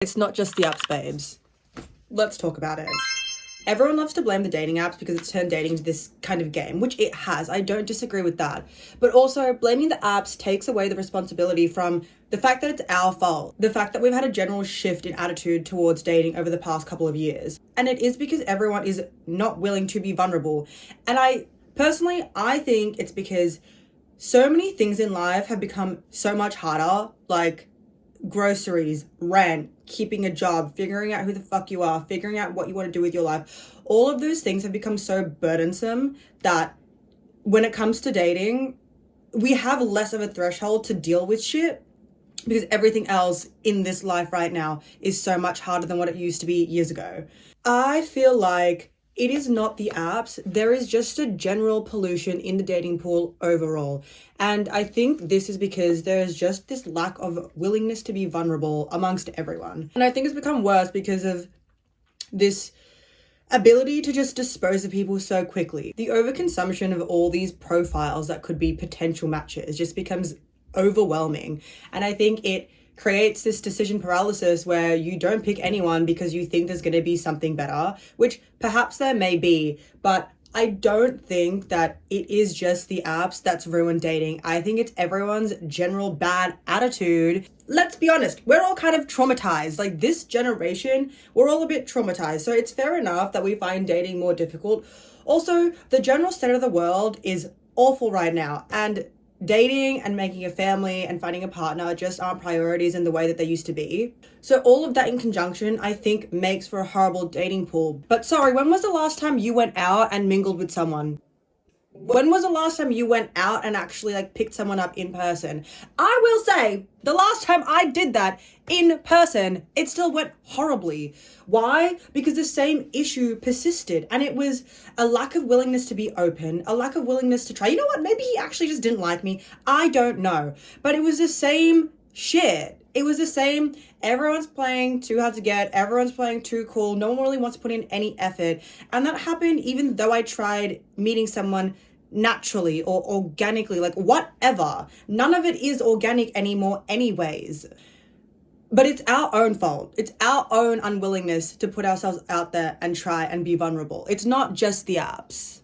It's not just the apps, babes. Let's talk about it. Everyone loves to blame the dating apps because it's turned dating into this kind of game, which it has. I don't disagree with that. But also, blaming the apps takes away the responsibility from the fact that it's our fault. The fact that we've had a general shift in attitude towards dating over the past couple of years. And it is because everyone is not willing to be vulnerable. And I think it's because so many things in life have become so much harder, like groceries, rent, keeping a job, figuring out who the fuck you are, figuring out what you want to do with your life. All of those things have become so burdensome that when it comes to dating, we have less of a threshold to deal with shit because everything else in this life right now is so much harder than what it used to be years ago. I feel like it is not the apps. There is just a general pollution in the dating pool overall. And I think this is because there is just this lack of willingness to be vulnerable amongst everyone. And I think it's become worse because of this ability to just dispose of people so quickly. The overconsumption of all these profiles that could be potential matches just becomes overwhelming. And I think it creates this decision paralysis where you don't pick anyone because you think there's going to be something better, which perhaps there may be, but I don't think that it is just the apps that's ruined dating. I think it's everyone's general bad attitude. Let's be honest, we're all kind of traumatized. Like this generation, we're all a bit traumatized. So it's fair enough that we find dating more difficult. Also, the general state of the world is awful right now, and dating and making a family and finding a partner just aren't priorities in the way that they used to be. So all of that in conjunction, I think, makes for a horrible dating pool. But sorry, when was the last time you went out and mingled with someone? When was the last time you went out and actually picked someone up in person? I will say, the last time I did that in person, it still went horribly. Why? Because the same issue persisted, and it was a lack of willingness to be open, a lack of willingness to try. You know what? Maybe he actually just didn't like me. I don't know. But it was the same shit. It was the same, everyone's playing too hard to get, everyone's playing too cool, no one really wants to put in any effort. And that happened even though I tried meeting someone naturally or organically, whatever. None of it is organic anymore anyways. But it's our own fault. It's our own unwillingness to put ourselves out there and try and be vulnerable. It's not just the apps.